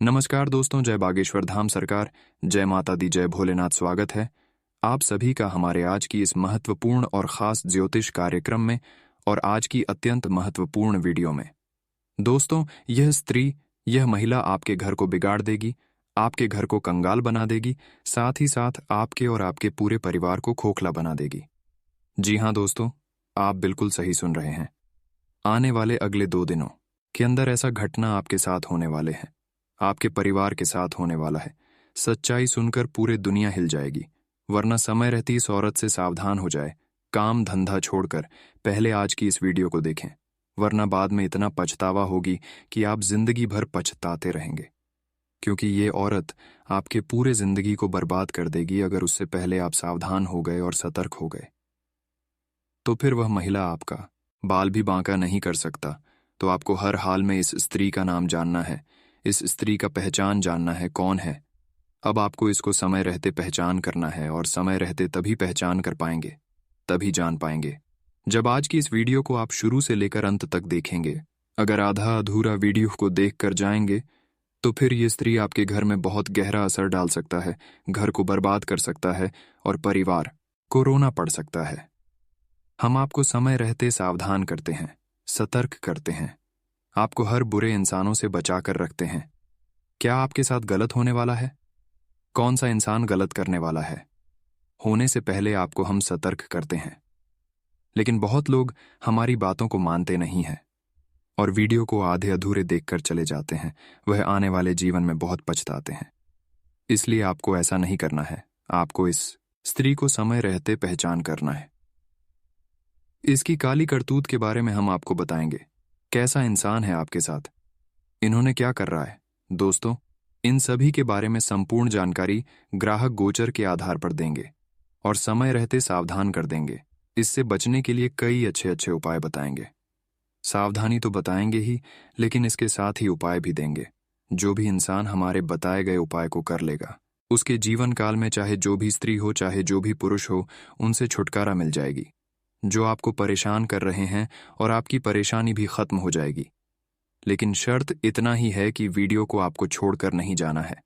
नमस्कार दोस्तों, जय बागेश्वर धाम सरकार, जय माता दी, जय भोलेनाथ। स्वागत है आप सभी का हमारे आज की इस महत्वपूर्ण और खास ज्योतिष कार्यक्रम में और आज की अत्यंत महत्वपूर्ण वीडियो में। दोस्तों, यह स्त्री, यह महिला आपके घर को बिगाड़ देगी, आपके घर को कंगाल बना देगी, साथ ही साथ आपके और आपके पूरे परिवार को खोखला बना देगी। जी हाँ दोस्तों, आप बिल्कुल सही सुन रहे हैं। आने वाले अगले 2 दिनों के अंदर ऐसा घटना आपके साथ होने वाले हैं, आपके परिवार के साथ होने वाला है। सच्चाई सुनकर पूरे दुनिया हिल जाएगी, वरना समय रहती इस औरत से सावधान हो जाए। काम धंधा छोड़कर पहले आज की इस वीडियो को देखें, वरना बाद में इतना पछतावा होगी कि आप जिंदगी भर पछताते रहेंगे। क्योंकि ये औरत आपके पूरे जिंदगी को बर्बाद कर देगी अगर उससे पहले आप सावधान हो गए और सतर्क हो गए। तो फिर वह महिला आपका बाल भी बांका नहीं कर सकता। तो आपको हर हाल में इस स्त्री का नाम जानना है, इस स्त्री का पहचान जानना है, कौन है। अब आपको इसको समय रहते पहचान करना है, और समय रहते तभी पहचान कर पाएंगे, तभी जान पाएंगे जब आज की इस वीडियो को आप शुरू से लेकर अंत तक देखेंगे। अगर आधा अधूरा वीडियो को देख कर जाएंगे तो फिर ये स्त्री आपके घर में बहुत गहरा असर डाल सकता है, घर को बर्बाद कर सकता है और परिवार को रोना पड़ सकता है। हम आपको समय रहते सावधान करते हैं, सतर्क करते हैं, आपको हर बुरे इंसानों से बचा कर रखते हैं। क्या आपके साथ गलत होने वाला है? कौन सा इंसान गलत करने वाला है? होने से पहले आपको हम सतर्क करते हैं। लेकिन बहुत लोग हमारी बातों को मानते नहीं हैं और वीडियो को आधे अधूरे देखकर चले जाते हैं। वह आने वाले जीवन में बहुत पछताते हैं। इसलिए आपको ऐसा नहीं करना है। आपको इस स्त्री को समय रहते पहचान करना है। इसकी काली करतूत के बारे में हम आपको बताएंगे। कैसा इंसान है आपके साथ, इन्होंने क्या कर रहा है। दोस्तों, इन सभी के बारे में संपूर्ण जानकारी ग्राहक गोचर के आधार पर देंगे और समय रहते सावधान कर देंगे। इससे बचने के लिए कई अच्छे अच्छे उपाय बताएंगे। सावधानी तो बताएंगे ही, लेकिन इसके साथ ही उपाय भी देंगे। जो भी इंसान हमारे बताए गए उपाय को कर लेगा, उसके जीवन काल में चाहे जो भी स्त्री हो, चाहे जो भी पुरुष हो, उनसे छुटकारा मिल जाएगी। जो आपको परेशान कर रहे हैं और आपकी परेशानी भी खत्म हो जाएगी। लेकिन शर्त इतना ही है कि वीडियो को आपको छोड़कर नहीं जाना है,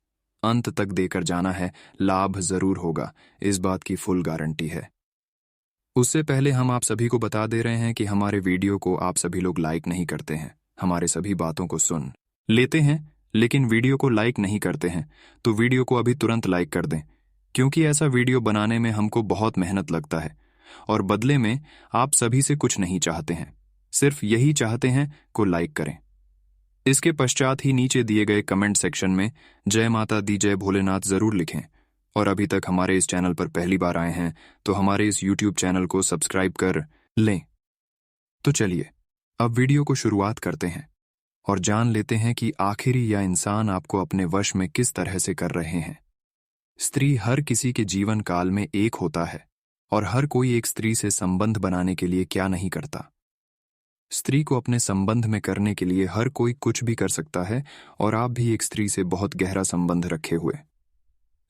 अंत तक देकर जाना है। लाभ जरूर होगा, इस बात की फुल गारंटी है। उससे पहले हम आप सभी को बता दे रहे हैं कि हमारे वीडियो को आप सभी लोग लाइक नहीं करते हैं। हमारे सभी बातों को सुन लेते हैं लेकिन वीडियो को लाइक नहीं करते हैं। तो वीडियो को अभी तुरंत लाइक कर दें, क्योंकि ऐसा वीडियो बनाने में हमको बहुत मेहनत लगता है और बदले में आप सभी से कुछ नहीं चाहते हैं, सिर्फ यही चाहते हैं को लाइक करें। इसके पश्चात ही नीचे दिए गए कमेंट सेक्शन में जय माता दी, जय भोलेनाथ जरूर लिखें। और अभी तक हमारे इस चैनल पर पहली बार आए हैं तो हमारे इस YouTube चैनल को सब्सक्राइब कर लें। तो चलिए अब वीडियो को शुरुआत करते हैं और जान लेते हैं कि आखिर यह इंसान आपको अपने वश में किस तरह से कर रहे हैं। स्त्री हर किसी के जीवन काल में एक होता है और हर कोई एक स्त्री से संबंध बनाने के लिए क्या नहीं करता। स्त्री को अपने संबंध में करने के लिए हर कोई कुछ भी कर सकता है और आप भी एक स्त्री से बहुत गहरा संबंध रखे हुए,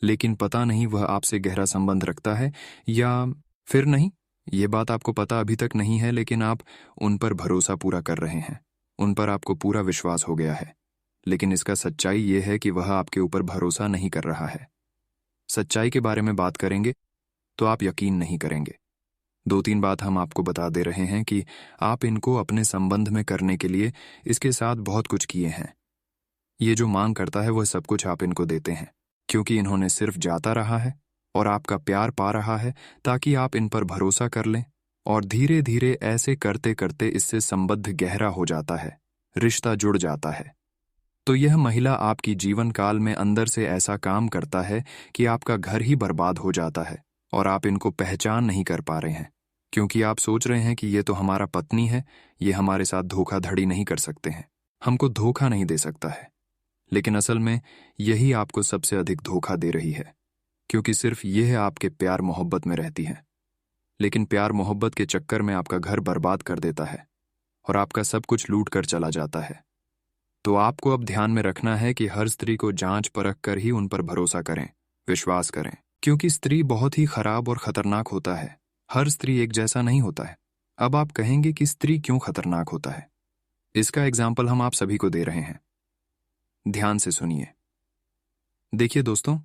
लेकिन पता नहीं वह आपसे गहरा संबंध रखता है या फिर नहीं। ये बात आपको पता अभी तक नहीं है, लेकिन आप उन पर भरोसा पूरा कर रहे हैं, उन पर आपको पूरा विश्वास हो गया है। लेकिन इसका सच्चाई ये है कि वह आपके ऊपर भरोसा नहीं कर रहा है। सच्चाई के बारे में बात करेंगे तो आप यकीन नहीं करेंगे। 2-3 बात हम आपको बता दे रहे हैं कि आप इनको अपने संबंध में करने के लिए इसके साथ बहुत कुछ किए हैं। ये जो मांग करता है वह सब कुछ आप इनको देते हैं, क्योंकि इन्होंने सिर्फ जाता रहा है और आपका प्यार पा रहा है ताकि आप इन पर भरोसा कर लें। और धीरे धीरे ऐसे करते करते इससे संबंध गहरा हो जाता है, रिश्ता जुड़ जाता है। तो यह महिला आपकी जीवन काल में अंदर से ऐसा काम करता है कि आपका घर ही बर्बाद हो जाता है और आप इनको पहचान नहीं कर पा रहे हैं, क्योंकि आप सोच रहे हैं कि ये तो हमारा पत्नी है, ये हमारे साथ धोखाधड़ी नहीं कर सकते हैं, हमको धोखा नहीं दे सकता है। लेकिन असल में यही आपको सबसे अधिक धोखा दे रही है, क्योंकि सिर्फ यह आपके प्यार मोहब्बत में रहती है। लेकिन प्यार मोहब्बत के चक्कर में आपका घर बर्बाद कर देता है और आपका सब कुछ लूट कर चला जाता है। तो आपको अब ध्यान में रखना है कि हर स्त्री को जांच परख कर ही उन पर भरोसा करें, विश्वास करें, क्योंकि स्त्री बहुत ही खराब और खतरनाक होता है। हर स्त्री एक जैसा नहीं होता है। अब आप कहेंगे कि स्त्री क्यों खतरनाक होता है। इसका एग्जाम्पल हम आप सभी को दे रहे हैं। ध्यान से सुनिए। देखिए दोस्तों,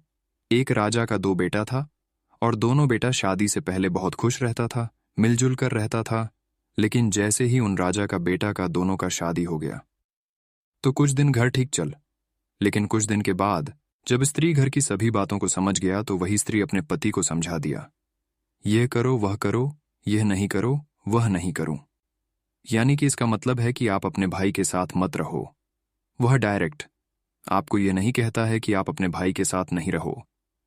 एक राजा का दो बेटा था और दोनों बेटा शादी से पहले बहुत खुश रहता था, मिलजुल कर रहता था। लेकिन जैसे ही उन राजा का बेटा का दोनों का शादी हो गया तो कुछ दिन घर ठीक चल, लेकिन कुछ दिन के बाद जब स्त्री घर की सभी बातों को समझ गया तो वही स्त्री अपने पति को समझा दिया, यह करो वह करो, यह नहीं करो वह नहीं करो। यानी कि इसका मतलब है कि आप अपने भाई के साथ मत रहो। वह डायरेक्ट आपको यह नहीं कहता है कि आप अपने भाई के साथ नहीं रहो,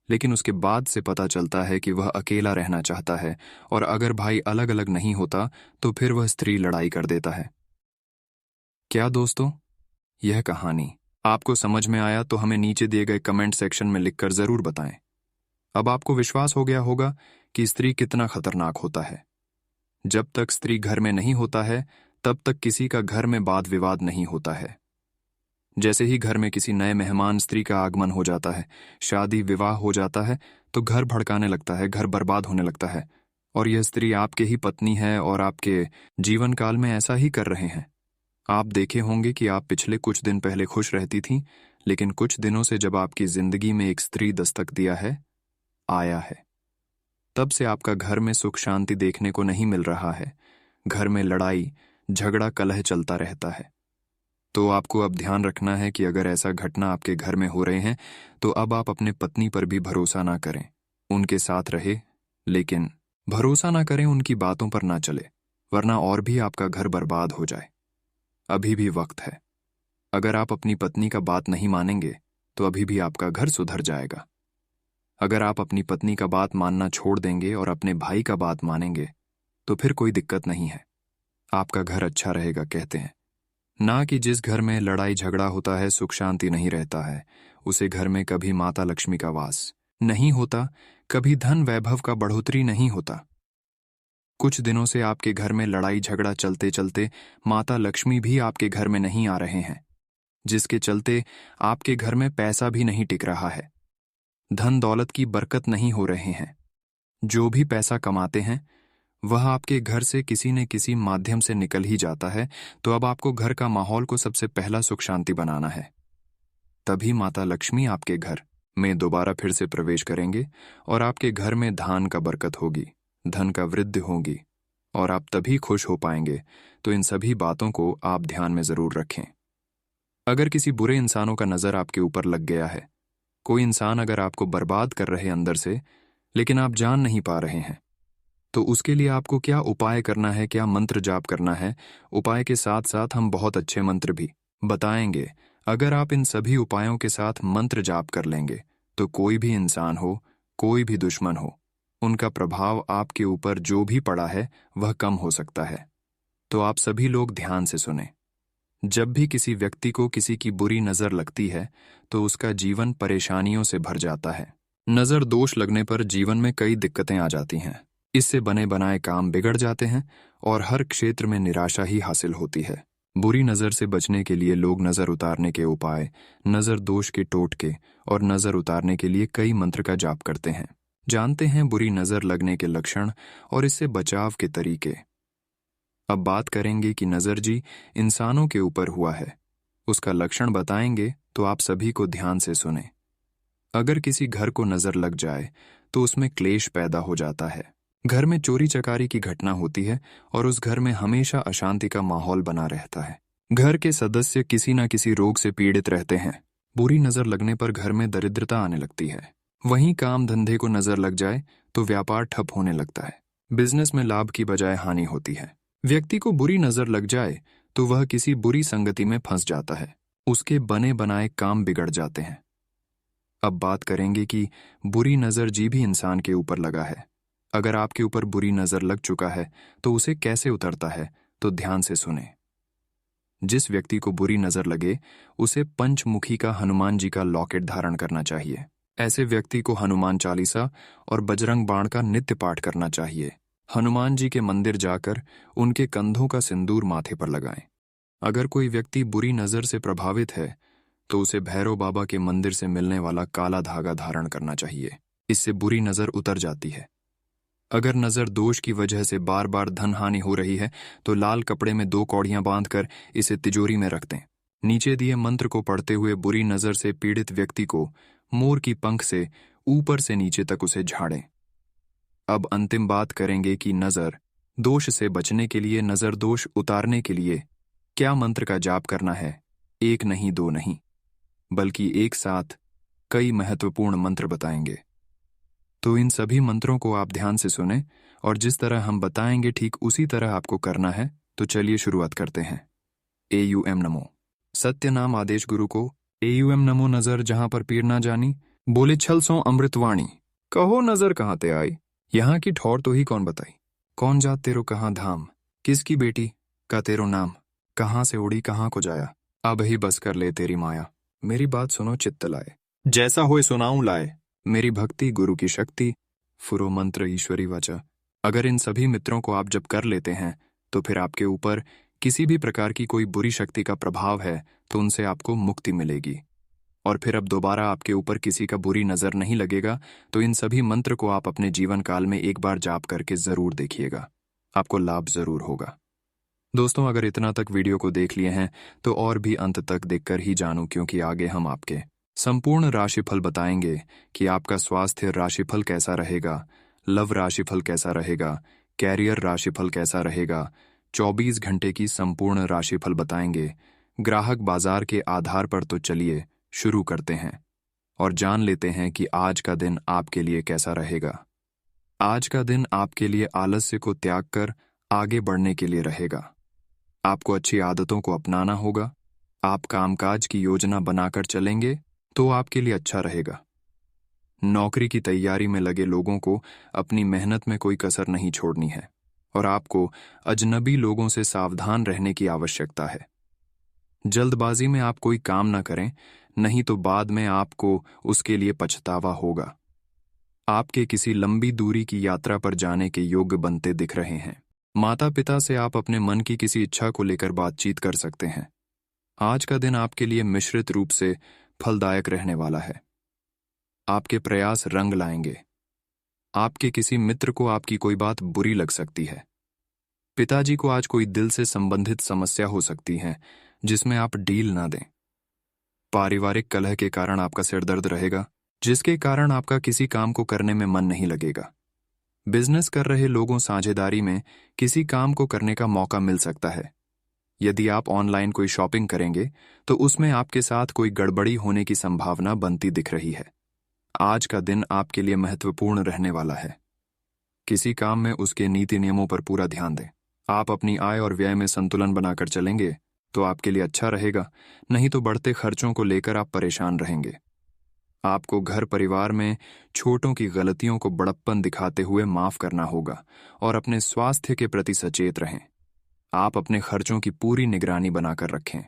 लेकिन उसके बाद से पता चलता है कि वह अकेला रहना चाहता है, और अगर भाई अलग अलग नहीं होता तो फिर वह स्त्री लड़ाई कर देता है। क्या दोस्तों, यह कहानी आपको समझ में आया तो हमें नीचे दिए गए कमेंट सेक्शन में लिखकर जरूर बताएं। अब आपको विश्वास हो गया होगा कि स्त्री कितना खतरनाक होता है। जब तक स्त्री घर में नहीं होता है तब तक किसी का घर में वाद विवाद नहीं होता है। जैसे ही घर में किसी नए मेहमान स्त्री का आगमन हो जाता है, शादी विवाह हो जाता है, तो घर भड़काने लगता है, घर बर्बाद होने लगता है। और यह स्त्री आपके ही पत्नी है और आपके जीवन काल में ऐसा ही कर रहे हैं। आप देखे होंगे कि आप पिछले कुछ दिन पहले खुश रहती थीं, लेकिन कुछ दिनों से जब आपकी जिंदगी में एक स्त्री दस्तक दिया है, आया है, तब से आपका घर में सुख शांति देखने को नहीं मिल रहा है। घर में लड़ाई झगड़ा कलह चलता रहता है। तो आपको अब ध्यान रखना है कि अगर ऐसा घटना आपके घर में हो रहे हैं तो अब आप अपने पत्नी पर भी भरोसा ना करें। उनके साथ रहे, लेकिन भरोसा ना करें, उनकी बातों पर ना चले, वरना और भी आपका घर बर्बाद हो जाए। अभी भी वक्त है। अगर आप अपनी पत्नी का बात नहीं मानेंगे तो अभी भी आपका घर सुधर जाएगा। अगर आप अपनी पत्नी का बात मानना छोड़ देंगे और अपने भाई का बात मानेंगे तो फिर कोई दिक्कत नहीं है, आपका घर अच्छा रहेगा, कहते हैं ना कि जिस घर में लड़ाई झगड़ा होता है, सुख शांति नहीं रहता है, उसे घर में कभी माता लक्ष्मी का वास नहीं होता, कभी धन वैभव का बढ़ोतरी नहीं होता। कुछ दिनों से आपके घर में लड़ाई झगड़ा चलते चलते माता लक्ष्मी भी आपके घर में नहीं आ रहे हैं, जिसके चलते आपके घर में पैसा भी नहीं टिक रहा है, धन दौलत की बरकत नहीं हो रहे हैं। जो भी पैसा कमाते हैं वह आपके घर से किसी न किसी माध्यम से निकल ही जाता है। तो अब आपको घर का माहौल को सबसे पहला सुख शांति बनाना है। तभी माता लक्ष्मी आपके घर में दोबारा फिर से प्रवेश करेंगे और आपके घर में धान का बरकत होगी, धन का वृद्धि होगी और आप तभी खुश हो पाएंगे। तो इन सभी बातों को आप ध्यान में जरूर रखें। अगर किसी बुरे इंसानों का नजर आपके ऊपर लग गया है, कोई इंसान अगर आपको बर्बाद कर रहे अंदर से, लेकिन आप जान नहीं पा रहे हैं, तो उसके लिए आपको क्या उपाय करना है, क्या मंत्र जाप करना है। उपाय के साथ साथ हम बहुत अच्छे मंत्र भी बताएंगे। अगर आप इन सभी उपायों के साथ मंत्र जाप कर लेंगे तो कोई भी इंसान हो, कोई भी दुश्मन हो, उनका प्रभाव आपके ऊपर जो भी पड़ा है वह कम हो सकता है। तो आप सभी लोग ध्यान से सुने। जब भी किसी व्यक्ति को किसी की बुरी नजर लगती है तो उसका जीवन परेशानियों से भर जाता है। नजर दोष लगने पर जीवन में कई दिक्कतें आ जाती हैं। इससे बने बनाए काम बिगड़ जाते हैं और हर क्षेत्र में निराशा ही हासिल होती है। बुरी नजर से बचने के लिए लोग नजर उतारने के उपाय, नजर दोष के टोटके और नजर उतारने के लिए कई मंत्र का जाप करते हैं। जानते हैं बुरी नजर लगने के लक्षण और इससे बचाव के तरीके। अब बात करेंगे कि नजर जी इंसानों के ऊपर हुआ है, उसका लक्षण बताएंगे, तो आप सभी को ध्यान से सुने। अगर किसी घर को नजर लग जाए तो उसमें क्लेश पैदा हो जाता है। घर में चोरी चकारी की घटना होती है और उस घर में हमेशा अशांति का माहौल बना रहता है। घर के सदस्य किसी न किसी रोग से पीड़ित रहते हैं। बुरी नजर लगने पर घर में दरिद्रता आने लगती है। वहीं काम धंधे को नजर लग जाए तो व्यापार ठप होने लगता है। बिजनेस में लाभ की बजाय हानि होती है। व्यक्ति को बुरी नजर लग जाए तो वह किसी बुरी संगति में फंस जाता है। उसके बने बनाए काम बिगड़ जाते हैं। अब बात करेंगे कि बुरी नजर जी भी इंसान के ऊपर लगा है। अगर आपके ऊपर बुरी नजर लग चुका है तो उसे कैसे उतरता है, तो ध्यान से सुने। जिस व्यक्ति को बुरी नजर लगे उसे पंचमुखी का हनुमान जी का लॉकेट धारण करना चाहिए। ऐसे व्यक्ति को हनुमान चालीसा और बजरंग बाण का नित्य पाठ करना चाहिए। हनुमान जी के मंदिर जाकर उनके कंधों का सिंदूर माथे पर लगाएं। अगर कोई व्यक्ति बुरी नजर से प्रभावित है तो उसे भैरव बाबा के मंदिर से मिलने वाला काला धागा धारण करना चाहिए। इससे बुरी नजर उतर जाती है। अगर नजर दोष की वजह से बार बार धन हानि हो रही है तो लाल कपड़े में 2 कौड़ियां बांधकर इसे तिजोरी में रख दें। नीचे दिए मंत्र को पढ़ते हुए बुरी नजर से पीड़ित व्यक्ति को मोर की पंख से ऊपर से नीचे तक उसे झाड़ें। अब अंतिम बात करेंगे कि नजर दोष से बचने के लिए, नजर दोष उतारने के लिए क्या मंत्र का जाप करना है। एक नहीं, दो नहीं, बल्कि एक साथ कई महत्वपूर्ण मंत्र बताएंगे। तो इन सभी मंत्रों को आप ध्यान से सुने और जिस तरह हम बताएंगे ठीक उसी तरह आपको करना है। तो चलिए शुरुआत करते हैं। एयूएम नमो। सत्य नाम आदेश गुरु को। एयूएम नमो नजर जहां पर पीर ना जानी, बोले छल सो अमृतवाणी। कहो नजर कहाँ ते आई, यहाँ की ठौर तो ही कौन बताई। कौन जात तेरो कहाँ धाम, किसकी बेटी का तेरो नाम। कहाँ से उड़ी कहाँ को जाया, अब ही बस कर ले तेरी माया। मेरी बात सुनो चित्त लाए, जैसा होए सुनाऊं लाए। मेरी भक्ति गुरु की शक्ति, फुरो मंत्र ईश्वरी वाचा। अगर इन सभी मित्रों को आप जब कर लेते हैं तो फिर आपके ऊपर किसी भी प्रकार की कोई बुरी शक्ति का प्रभाव है तो उनसे आपको मुक्ति मिलेगी। और फिर अब दोबारा आपके ऊपर किसी का बुरी नजर नहीं लगेगा। तो इन सभी मंत्र को आप अपने जीवन काल में एक बार जाप करके जरूर देखिएगा, आपको लाभ जरूर होगा। दोस्तों, अगर इतना तक वीडियो को देख लिए हैं तो और भी अंत तक देखकर ही जानूं, क्योंकि आगे हम आपके संपूर्ण राशिफल बताएंगे कि आपका स्वास्थ्य राशिफल कैसा रहेगा, लव राशिफल कैसा रहेगा, कैरियर राशिफल कैसा रहेगा। 24 घंटे की संपूर्ण राशिफल बताएंगे ग्राहक बाजार के आधार पर। तो चलिए शुरू करते हैं और जान लेते हैं कि आज का दिन आपके लिए कैसा रहेगा। आज का दिन आपके लिए आलस्य को त्याग कर आगे बढ़ने के लिए रहेगा। आपको अच्छी आदतों को अपनाना होगा। आप कामकाज की योजना बनाकर चलेंगे तो आपके लिए अच्छा रहेगा। नौकरी की तैयारी में लगे लोगों को अपनी मेहनत में कोई कसर नहीं छोड़नी है और आपको अजनबी लोगों से सावधान रहने की आवश्यकता है। जल्दबाजी में आप कोई काम ना करें, नहीं तो बाद में आपको उसके लिए पछतावा होगा। आपके किसी लंबी दूरी की यात्रा पर जाने के योग्य बनते दिख रहे हैं। माता पिता से आप अपने मन की किसी इच्छा को लेकर बातचीत कर सकते हैं। आज का दिन आपके लिए मिश्रित रूप से फलदायक रहने वाला है। आपके प्रयास रंग लाएंगे। आपके किसी मित्र को आपकी कोई बात बुरी लग सकती है। पिताजी को आज कोई दिल से संबंधित समस्या हो सकती है जिसमें आप डील ना दें। पारिवारिक कलह के कारण आपका सिर दर्द रहेगा, जिसके कारण आपका किसी काम को करने में मन नहीं लगेगा। बिजनेस कर रहे लोगों साझेदारी में किसी काम को करने का मौका मिल सकता है। यदि आप ऑनलाइन कोई शॉपिंग करेंगे तो उसमें आपके साथ कोई गड़बड़ी होने की संभावना बनती दिख रही है। आज का दिन आपके लिए महत्वपूर्ण रहने वाला है। किसी काम में उसके नीति नियमों पर पूरा ध्यान दें। आप अपनी आय और व्यय में संतुलन बनाकर चलेंगे तो आपके लिए अच्छा रहेगा, नहीं तो बढ़ते खर्चों को लेकर आप परेशान रहेंगे। आपको घर परिवार में छोटों की गलतियों को बड़प्पन दिखाते हुए माफ करना होगा और अपने स्वास्थ्य के प्रति सचेत रहें। आप अपने खर्चों की पूरी निगरानी बनाकर रखें।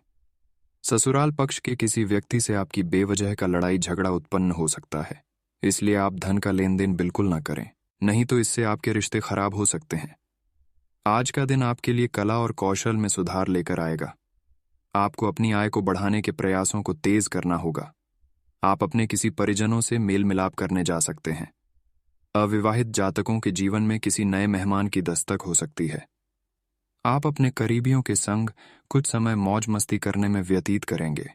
ससुराल पक्ष के किसी व्यक्ति से आपकी बेवजह का लड़ाई झगड़ा उत्पन्न हो सकता है, इसलिए आप धन का लेन देन बिल्कुल ना करें, नहीं तो इससे आपके रिश्ते खराब हो सकते हैं। आज का दिन आपके लिए कला और कौशल में सुधार लेकर आएगा। आपको अपनी आय को बढ़ाने के प्रयासों को तेज करना होगा। आप अपने किसी परिजनों से मेल मिलाप करने जा सकते हैं। अविवाहित जातकों के जीवन में किसी नए मेहमान की दस्तक हो सकती है। आप अपने करीबियों के संग कुछ समय मौज मस्ती करने में व्यतीत करेंगे।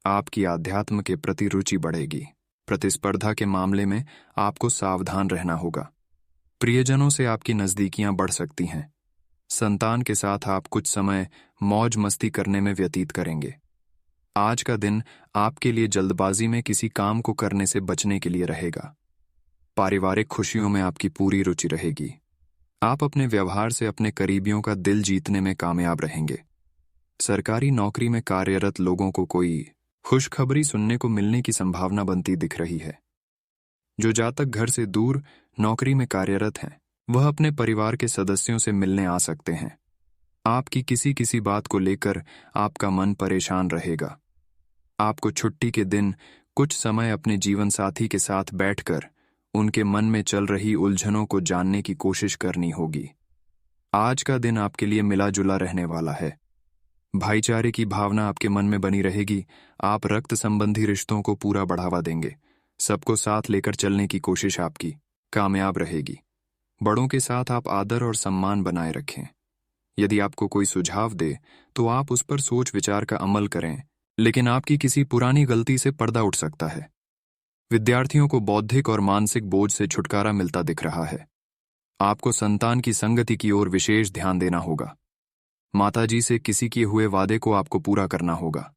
आपकी आध्यात्म के प्रति रुचि बढ़ेगी। प्रतिस्पर्धा के मामले में आपको सावधान रहना होगा। प्रियजनों से आपकी नजदीकियां बढ़ सकती हैं। संतान के साथ आप कुछ समय मौज मस्ती करने में व्यतीत करेंगे। आज का दिन आपके लिए जल्दबाजी में किसी काम को करने से बचने के लिए रहेगा। पारिवारिक खुशियों में आपकी पूरी रुचि रहेगी। आप अपने व्यवहार से अपने करीबियों का दिल जीतने में कामयाब रहेंगे। सरकारी नौकरी में कार्यरत लोगों को कोई खुशखबरी सुनने को मिलने की संभावना बनती दिख रही है। जो जातक घर से दूर नौकरी में कार्यरत हैं, वह अपने परिवार के सदस्यों से मिलने आ सकते हैं। आपकी किसी बात को लेकर आपका मन परेशान रहेगा। आपको छुट्टी के दिन कुछ समय अपने जीवन साथी के साथ बैठकर उनके मन में चल रही उलझनों को जानने की कोशिश करनी होगी। आज का दिन आपके लिए मिला जुला रहने वाला है। भाईचारे की भावना आपके मन में बनी रहेगी। आप रक्त संबंधी रिश्तों को पूरा बढ़ावा देंगे। सबको साथ लेकर चलने की कोशिश आपकी कामयाब रहेगी। बड़ों के साथ आप आदर और सम्मान बनाए रखें। यदि आपको कोई सुझाव दे तो आप उस पर सोच विचार का अमल करें, लेकिन आपकी किसी पुरानी गलती से पर्दा उठ सकता है। विद्यार्थियों को बौद्धिक और मानसिक बोझ से छुटकारा मिलता दिख रहा है। आपको संतान की संगति की ओर विशेष ध्यान देना होगा। माताजी से किसी किए हुए वादे को आपको पूरा करना होगा।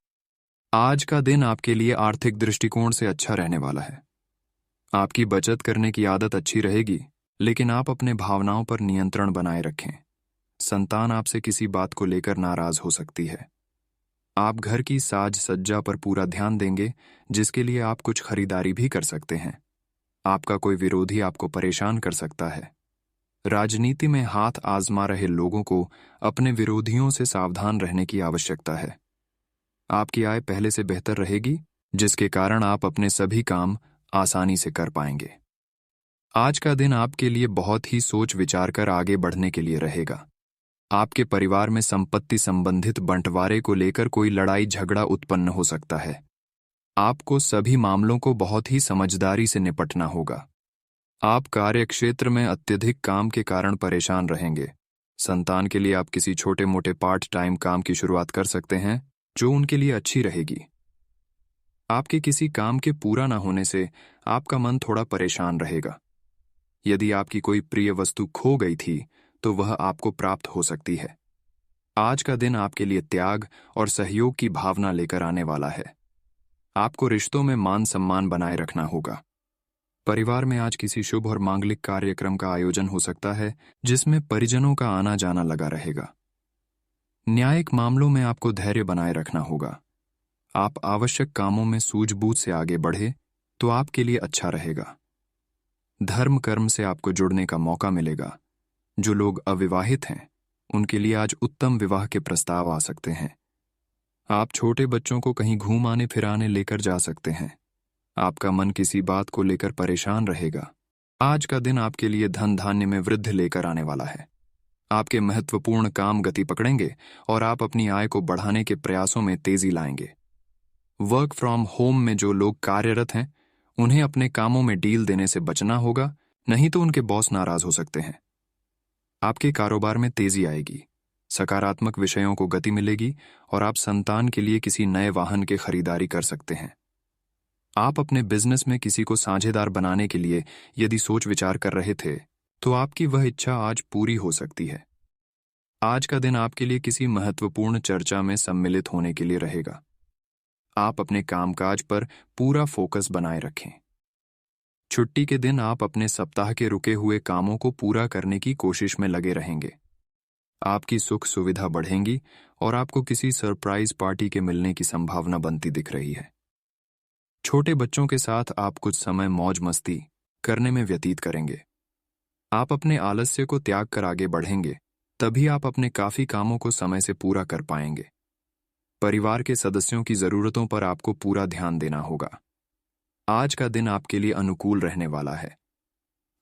आज का दिन आपके लिए आर्थिक दृष्टिकोण से अच्छा रहने वाला है। आपकी बचत करने की आदत अच्छी रहेगी, लेकिन आप अपने भावनाओं पर नियंत्रण बनाए रखें। संतान आपसे किसी बात को लेकर नाराज हो सकती है। आप घर की साज सज्जा पर पूरा ध्यान देंगे, जिसके लिए आप कुछ खरीदारी भी कर सकते हैं। आपका कोई विरोधी आपको परेशान कर सकता है। राजनीति में हाथ आजमा रहे लोगों को अपने विरोधियों से सावधान रहने की आवश्यकता है। आपकी आय पहले से बेहतर रहेगी, जिसके कारण आप अपने सभी काम आसानी से कर पाएंगे। आज का दिन आपके लिए बहुत ही सोच विचार कर आगे बढ़ने के लिए रहेगा। आपके परिवार में संपत्ति संबंधित बंटवारे को लेकर कोई लड़ाई झगड़ा उत्पन्न हो सकता है। आपको सभी मामलों को बहुत ही समझदारी से निपटना होगा। आप कार्य क्षेत्र में अत्यधिक काम के कारण परेशान रहेंगे। संतान के लिए आप किसी छोटे मोटे पार्ट टाइम काम की शुरुआत कर सकते हैं, जो उनके लिए अच्छी रहेगी। आपके किसी काम के पूरा न होने से आपका मन थोड़ा परेशान रहेगा। यदि आपकी कोई प्रिय वस्तु खो गई थी, तो वह आपको प्राप्त हो सकती है। आज का दिन आपके लिए त्याग और सहयोग की भावना लेकर आने वाला है। आपको रिश्तों में मान सम्मान बनाए रखना होगा। परिवार में आज किसी शुभ और मांगलिक कार्यक्रम का आयोजन हो सकता है, जिसमें परिजनों का आना जाना लगा रहेगा। न्यायिक मामलों में आपको धैर्य बनाए रखना होगा। आप आवश्यक कामों में सूझबूझ से आगे बढ़े तो आपके लिए अच्छा रहेगा। धर्म कर्म से आपको जुड़ने का मौका मिलेगा। जो लोग अविवाहित हैं, उनके लिए आज उत्तम विवाह के प्रस्ताव आ सकते हैं। आप छोटे बच्चों को कहीं घुमाने फिराने लेकर जा सकते हैं। आपका मन किसी बात को लेकर परेशान रहेगा। आज का दिन आपके लिए धन धान्य में वृद्धि लेकर आने वाला है। आपके महत्वपूर्ण काम गति पकड़ेंगे और आप अपनी आय को बढ़ाने के प्रयासों में तेजी लाएंगे। वर्क फ्रॉम होम में जो लोग कार्यरत हैं, उन्हें अपने कामों में डील देने से बचना होगा, नहीं तो उनके बॉस नाराज हो सकते हैं। आपके कारोबार में तेजी आएगी। सकारात्मक विषयों को गति मिलेगी और आप संतान के लिए किसी नए वाहन की खरीदारी कर सकते हैं। आप अपने बिजनेस में किसी को साझेदार बनाने के लिए यदि सोच विचार कर रहे थे, तो आपकी वह इच्छा आज पूरी हो सकती है। आज का दिन आपके लिए किसी महत्वपूर्ण चर्चा में सम्मिलित होने के लिए रहेगा। आप अपने कामकाज पर पूरा फोकस बनाए रखें। छुट्टी के दिन आप अपने सप्ताह के रुके हुए कामों को पूरा करने की कोशिश में लगे रहेंगे। आपकी सुख सुविधा बढ़ेंगी और आपको किसी सरप्राइज पार्टी के मिलने की संभावना बनती दिख रही है। छोटे बच्चों के साथ आप कुछ समय मौज मस्ती करने में व्यतीत करेंगे। आप अपने आलस्य को त्याग कर आगे बढ़ेंगे, तभी आप अपने काफी कामों को समय से पूरा कर पाएंगे। परिवार के सदस्यों की जरूरतों पर आपको पूरा ध्यान देना होगा। आज का दिन आपके लिए अनुकूल रहने वाला है।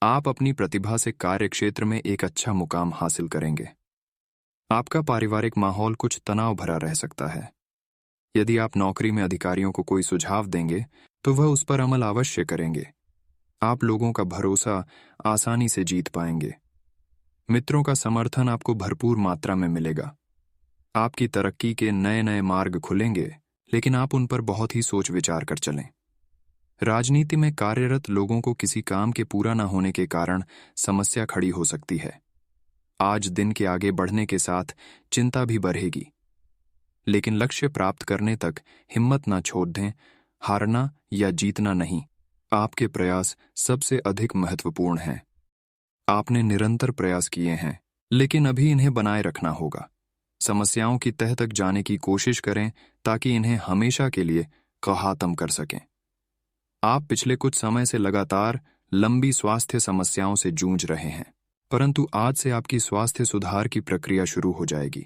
आप अपनी प्रतिभा से कार्य क्षेत्र में एक अच्छा मुकाम हासिल करेंगे। आपका पारिवारिक माहौल कुछ तनाव भरा रह सकता है। यदि आप नौकरी में अधिकारियों को कोई सुझाव देंगे, तो वह उस पर अमल अवश्य करेंगे। आप लोगों का भरोसा आसानी से जीत पाएंगे। मित्रों का समर्थन आपको भरपूर मात्रा में मिलेगा। आपकी तरक्की के नए नए मार्ग खुलेंगे, लेकिन आप उन पर बहुत ही सोच विचार कर चलें। राजनीति में कार्यरत लोगों को किसी काम के पूरा न होने के कारण समस्या खड़ी हो सकती है। आज दिन के आगे बढ़ने के साथ चिंता भी बढ़ेगी, लेकिन लक्ष्य प्राप्त करने तक हिम्मत न छोड़ दें। हारना या जीतना नहीं, आपके प्रयास सबसे अधिक महत्वपूर्ण हैं। आपने निरंतर प्रयास किए हैं, लेकिन अभी इन्हें बनाए रखना होगा। समस्याओं की तह तक जाने की कोशिश करें, ताकि इन्हें हमेशा के लिए खत्म कर सकें। आप पिछले कुछ समय से लगातार लंबी स्वास्थ्य समस्याओं से जूझ रहे हैं, परंतु आज से आपकी स्वास्थ्य सुधार की प्रक्रिया शुरू हो जाएगी।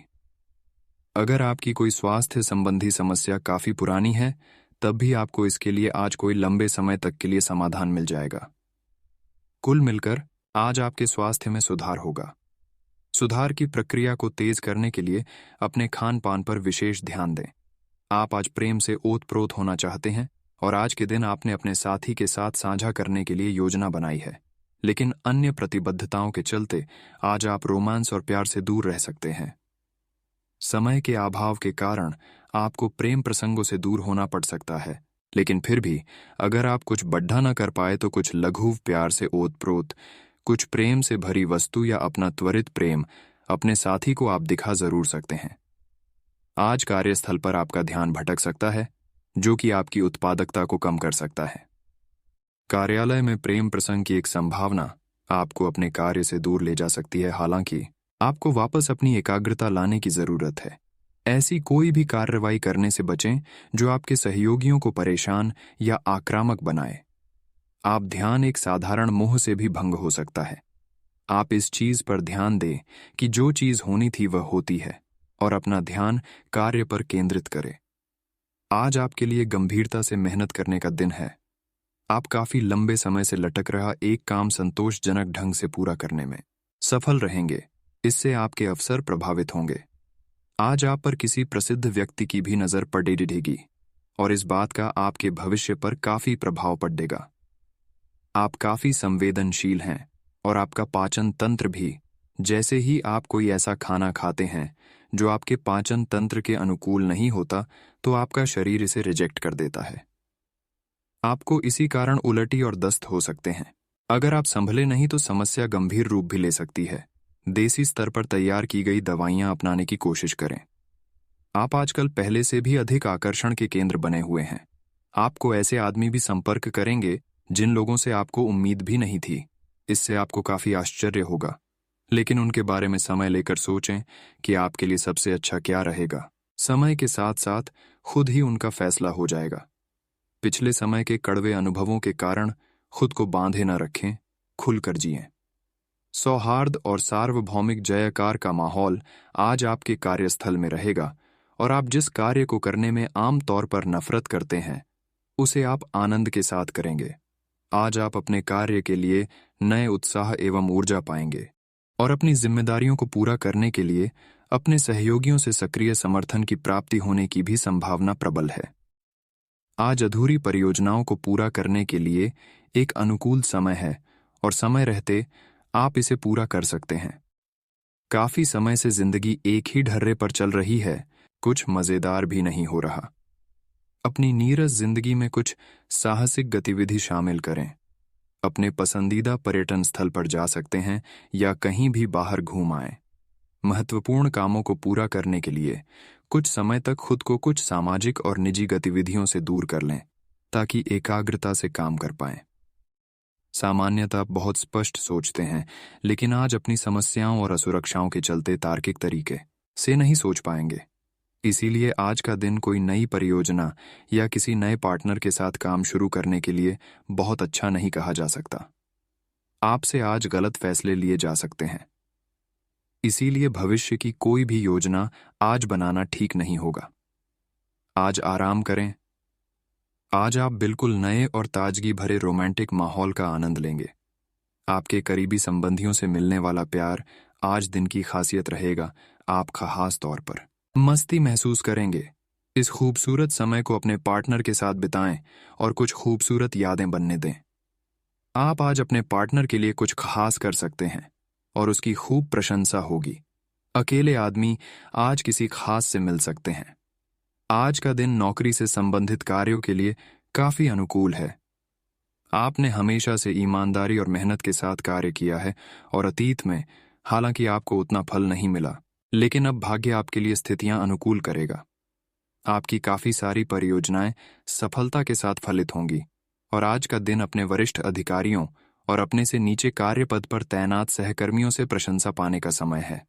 अगर आपकी कोई स्वास्थ्य संबंधी समस्या काफी पुरानी है, तब भी आपको इसके लिए आज कोई लंबे समय तक के लिए समाधान मिल जाएगा। कुल मिलकर आज आपके स्वास्थ्य में सुधार होगा। सुधार की प्रक्रिया को तेज करने के लिए अपने खान पान पर विशेष ध्यान दें। आप आज प्रेम से ओतप्रोत होना चाहते हैं और आज के दिन आपने अपने साथी के साथ साझा करने के लिए योजना बनाई है, लेकिन अन्य प्रतिबद्धताओं के चलते आज आप रोमांस और प्यार से दूर रह सकते हैं। समय के अभाव के कारण आपको प्रेम प्रसंगों से दूर होना पड़ सकता है, लेकिन फिर भी अगर आप कुछ बड्ढा न कर पाए तो कुछ लघु प्यार से ओतप्रोत, कुछ प्रेम से भरी वस्तु या अपना त्वरित प्रेम अपने साथी को आप दिखा जरूर सकते हैं। आज कार्यस्थल पर आपका ध्यान भटक सकता है, जो कि आपकी उत्पादकता को कम कर सकता है। कार्यालय में प्रेम प्रसंग की एक संभावना आपको अपने कार्य से दूर ले जा सकती है। हालांकि आपको वापस अपनी एकाग्रता लाने की जरूरत है। ऐसी कोई भी कार्रवाई करने से बचें जो आपके सहयोगियों को परेशान या आक्रामक बनाए। आप ध्यान एक साधारण मोह से भी भंग हो सकता है। आप इस चीज पर ध्यान दें कि जो चीज होनी थी वह होती है और अपना ध्यान कार्य पर केंद्रित करें। आज आपके लिए गंभीरता से मेहनत करने का दिन है। आप काफी लंबे समय से लटक रहा एक काम संतोषजनक ढंग से पूरा करने में सफल रहेंगे। इससे आपके अवसर प्रभावित होंगे। आज आप पर किसी प्रसिद्ध व्यक्ति की भी नजर पड़ेगी और इस बात का आपके भविष्य पर काफी प्रभाव पड़ेगा। आप काफी संवेदनशील हैं और आपका पाचन तंत्र भी। जैसे ही आप कोई ऐसा खाना खाते हैं जो आपके पाचन तंत्र के अनुकूल नहीं होता, तो आपका शरीर इसे रिजेक्ट कर देता है। आपको इसी कारण उल्टी और दस्त हो सकते हैं। अगर आप संभले नहीं तो समस्या गंभीर रूप भी ले सकती है। देसी स्तर पर तैयार की गई दवाइयां अपनाने की कोशिश करें। आप आजकल पहले से भी अधिक आकर्षण के केंद्र बने हुए हैं। आपको ऐसे आदमी भी संपर्क करेंगे जिन लोगों से आपको उम्मीद भी नहीं थी। इससे आपको काफी आश्चर्य होगा, लेकिन उनके बारे में समय लेकर सोचें कि आपके लिए सबसे अच्छा क्या रहेगा। समय के साथ साथ खुद ही उनका फैसला हो जाएगा। पिछले समय के कड़वे अनुभवों के कारण खुद को बांधे न रखें, खुलकर जिएं। सौहार्द और सार्वभौमिक जयकार का माहौल आज आपके कार्यस्थल में रहेगा और आप जिस कार्य को करने में आम तौर पर नफरत करते हैं, उसे आप आनंद के साथ करेंगे। आज आप अपने कार्य के लिए नए उत्साह एवं ऊर्जा पाएंगे और अपनी जिम्मेदारियों को पूरा करने के लिए अपने सहयोगियों से सक्रिय समर्थन की प्राप्ति होने की भी संभावना प्रबल है। आज अधूरी परियोजनाओं को पूरा करने के लिए एक अनुकूल समय है और समय रहते आप इसे पूरा कर सकते हैं। काफी समय से जिंदगी एक ही ढर्रे पर चल रही है, कुछ मजेदार भी नहीं हो रहा। अपनी नीरस जिंदगी में कुछ साहसिक गतिविधि शामिल करें। अपने पसंदीदा पर्यटन स्थल पर जा सकते हैं या कहीं भी बाहर घूम आएं। महत्वपूर्ण कामों को पूरा करने के लिए कुछ समय तक खुद को कुछ सामाजिक और निजी गतिविधियों से दूर कर लें ताकि एकाग्रता से काम कर पाएं। सामान्यतः बहुत स्पष्ट सोचते हैं, लेकिन आज अपनी समस्याओं और असुरक्षाओं के चलते तार्किक तरीके से नहीं सोच पाएंगे। इसीलिए आज का दिन कोई नई परियोजना या किसी नए पार्टनर के साथ काम शुरू करने के लिए बहुत अच्छा नहीं कहा जा सकता। आपसे आज गलत फैसले लिए जा सकते हैं। इसीलिए भविष्य की कोई भी योजना आज बनाना ठीक नहीं होगा। आज आराम करें। आज आप बिल्कुल नए और ताजगी भरे रोमांटिक माहौल का आनंद लेंगे। आपके करीबी संबंधियों से मिलने वाला प्यार आज दिन की खासियत रहेगा। आप खास तौर पर मस्ती महसूस करेंगे। इस खूबसूरत समय को अपने पार्टनर के साथ बिताएं और कुछ खूबसूरत यादें बनने दें। आप आज अपने पार्टनर के लिए कुछ खास कर सकते हैं और उसकी खूब प्रशंसा होगी। अकेले आदमी आज किसी खास से मिल सकते हैं। आज का दिन नौकरी से संबंधित कार्यों के लिए काफी अनुकूल है। आपने हमेशा से ईमानदारी और मेहनत के साथ कार्य किया है और अतीत में हालांकि आपको उतना फल नहीं मिला, लेकिन अब भाग्य आपके लिए स्थितियां अनुकूल करेगा। आपकी काफी सारी परियोजनाएं सफलता के साथ फलित होंगी और आज का दिन अपने वरिष्ठ अधिकारियों और अपने से नीचे कार्यपद पर तैनात सहकर्मियों से प्रशंसा पाने का समय है।